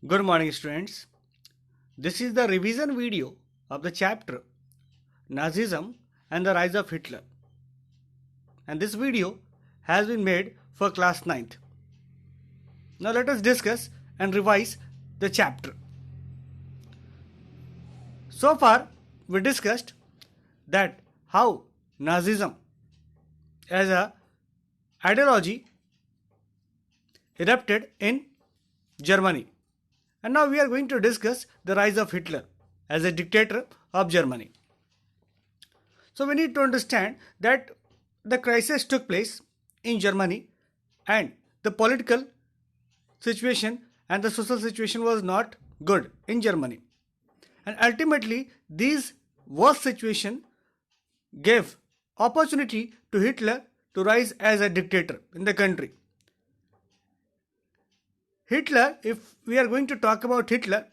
Good morning, students. This is the revision video of the chapter Nazism and the Rise of Hitler. And this video has been made for class 9th. Now let us discuss and revise the chapter. So far, we discussed that how Nazism as a ideology erupted in Germany. And now we are going to discuss the rise of Hitler as a dictator of Germany. So we need to understand that the crisis took place in Germany and the political situation and the social situation was not good in Germany. And ultimately, these worst situation gave opportunity to Hitler to rise as a dictator in the country. Hitler, if we are going to talk about Hitler,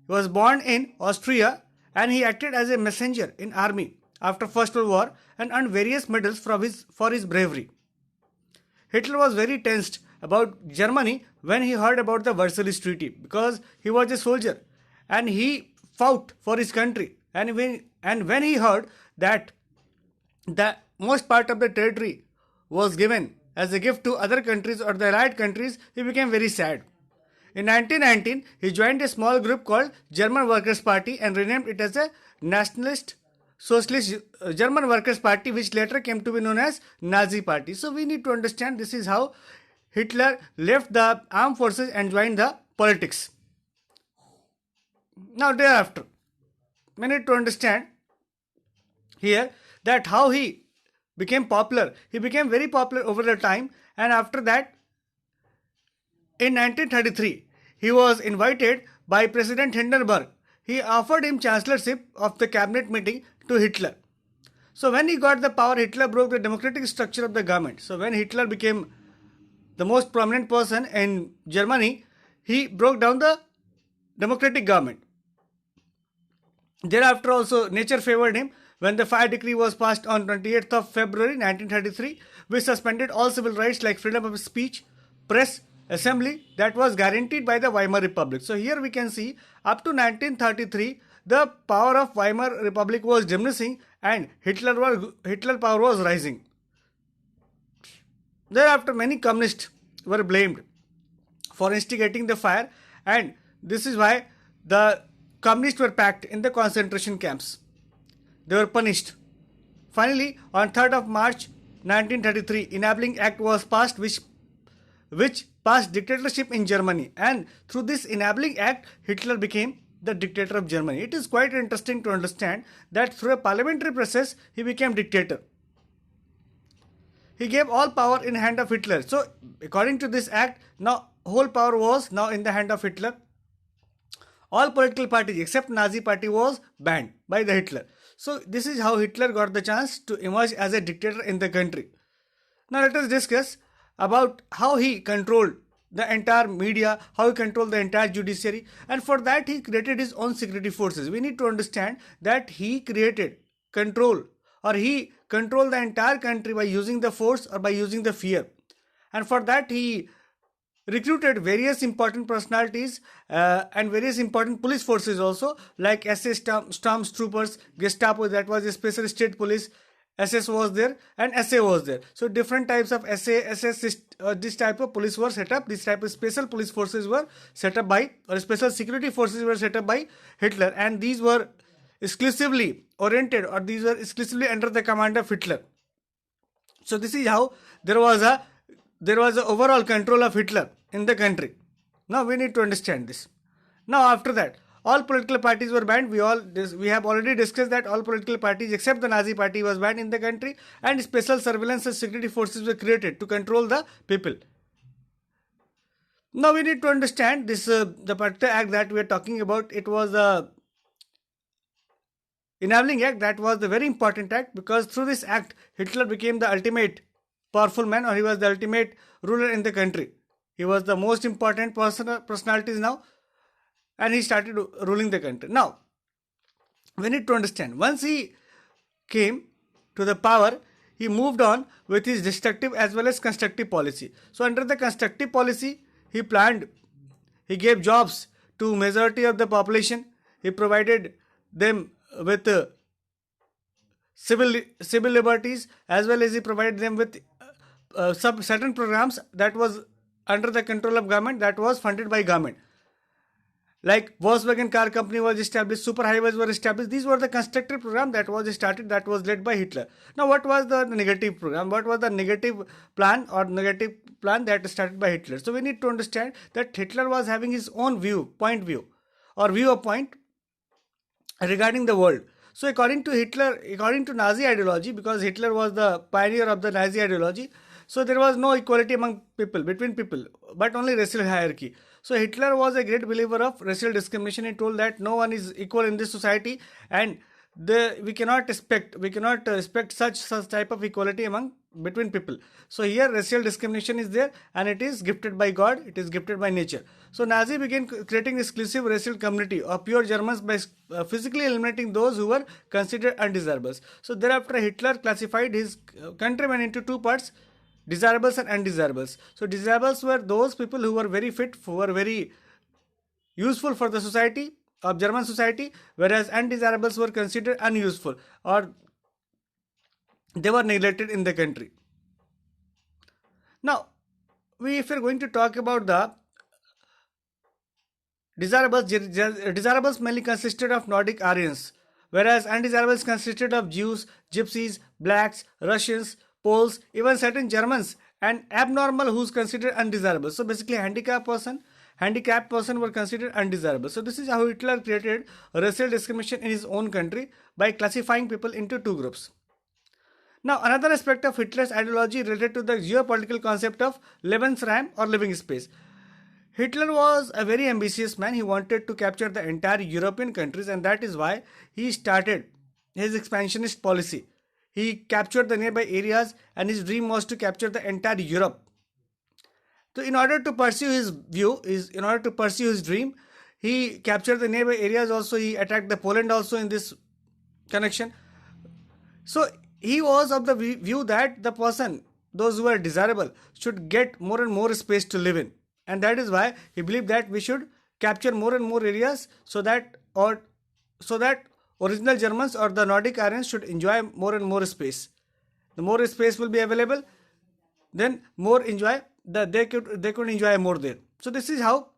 he was born in Austria and he acted as a messenger in army after First World War and earned various medals for his bravery. Hitler was very tensed about Germany when he heard about the Versailles Treaty because he was a soldier and he fought for his country. And when he heard that the most part of the territory was given as a gift to other countries or the allied countries, he became very sad. In 1919, he joined a small group called German Workers' Party and renamed it as a Nationalist Socialist German Workers' Party, which later came to be known as Nazi Party. So we need to understand this is how Hitler left the armed forces and joined the politics. Now thereafter, we need to understand here that how he became popular. He became very popular over the time, and after that, in 1933, he was invited by President Hindenburg. He offered him chancellorship of the cabinet meeting to Hitler. So when he got the power, Hitler broke the democratic structure of the government. So when Hitler became the most prominent person in Germany, he broke down the democratic government. Thereafter also nature favored him when the fire decree was passed on 28th of February 1933, which suspended all civil rights like freedom of speech, press, assembly that was guaranteed by the Weimar Republic. So here we can see up to 1933 the power of Weimar Republic was diminishing and Hitler power was rising. Thereafter many communists were blamed for instigating the fire, and this is why the communists were packed in the concentration camps. They were punished. Finally, on 3rd of March 1933, Enabling Act was passed which passed dictatorship in Germany, and through this Enabling Act, Hitler became the dictator of Germany. It is quite interesting to understand that through a parliamentary process, he became dictator. He gave all power in hand of Hitler. So, according to this act, now whole power was now in the hand of Hitler. All political parties except Nazi party was banned by the Hitler. So this is how Hitler got the chance to emerge as a dictator in the country. Now let us discuss about how he controlled the entire media, how he controlled the entire judiciary, and for that he created his own security forces. We need to understand that he created control, or he controlled the entire country by using the force or by using the fear. And for that he recruited various important personalities and various important police forces also, like SS Stormtroopers, Gestapo, that was a special state police, SS was there, and SA was there. So different types of SA, SS, this type of police were set up. This type of special police forces were set up by, or special security forces were set up by Hitler, and these were exclusively oriented, or these were exclusively under the command of Hitler. So this is how there was a overall control of Hitler in the country. Now we need to understand this. Now after that, all political parties were banned. We have already discussed that all political parties except the Nazi party was banned in the country, and special surveillance and security forces were created to control the people. Now we need to understand this the particular act that we are talking about. It was a Enabling Act. That was the very important act, because through this act Hitler became the ultimate powerful man, or he was the ultimate ruler in the country. He was the most important personalities now, and he started ruling the country. Now, we need to understand, once he came to the power, he moved on with his destructive as well as constructive policy. So under the constructive policy, he planned He gave jobs to majority of the population. He provided them with civil liberties, as well as he provided them with some certain programs that was under the control of government, that was funded by government. Like Volkswagen car company was established, superhighways were established. These were the constructive program that was started, that was led by Hitler. Now, what was the negative program? What was the negative plan that started by Hitler? So we need to understand that Hitler was having his own point of view regarding the world. So according to Nazi ideology, because Hitler was the pioneer of the Nazi ideology, so there was no equality between people, but only racial hierarchy. So Hitler was a great believer of racial discrimination. He told that no one is equal in this society, and we cannot expect such type of equality between people. So here racial discrimination is there, and it is gifted by God, it is gifted by nature. So Nazi began creating exclusive racial community of pure Germans by physically eliminating those who were considered undesirables. So thereafter Hitler classified his countrymen into two parts: desirables and undesirables. So desirables were those people who were very fit, who were very useful for the society of German society, whereas undesirables were considered unuseful, or they were neglected in the country. Now, if we're going to talk about the desirables mainly consisted of Nordic Aryans, whereas undesirables consisted of Jews, Gypsies, blacks, Russians, Poles, even certain Germans, and abnormal who's considered undesirable. So basically handicapped person were considered undesirable. So this is how Hitler created racial discrimination in his own country by classifying people into two groups. Now, another aspect of Hitler's ideology related to the geopolitical concept of Lebensraum or living space. Hitler was a very ambitious man. He wanted to capture the entire European countries, and that is why he started his expansionist policy. He captured the nearby areas, and his dream was to capture the entire Europe. So in order to pursue his dream, he captured the nearby areas also. He attacked the Poland also in this connection. So he was of the view that those who are desirable, should get more and more space to live in. And that is why he believed that we should capture more and more areas so that original Germans or the Nordic Aryans should enjoy more and more space. The more space will be available, then they could enjoy more there. So this is how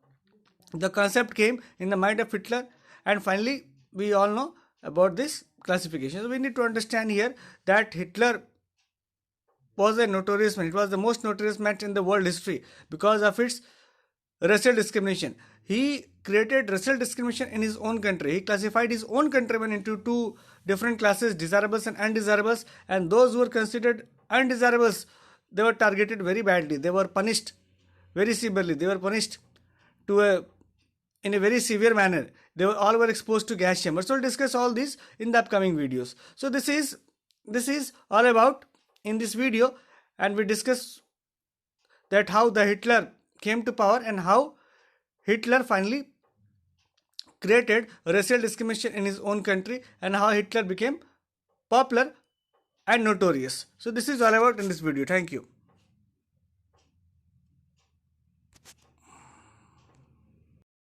the concept came in the mind of Hitler, and finally we all know about this classification. So we need to understand here that Hitler was a notorious man. It was the most notorious man in the world history because of its racial discrimination. He created racial discrimination in his own country. He classified his own countrymen into two different classes, desirables and undesirables, and those who were considered undesirables, they were targeted very badly. They were punished very severely. They were punished in a very severe manner. They all were exposed to gas chambers. So we'll discuss all this in the upcoming videos. So this is all about in this video, and we discuss that how the Hitler came to power and how Hitler finally created racial discrimination in his own country, and how Hitler became popular and notorious. So this is all about in this video. Thank you.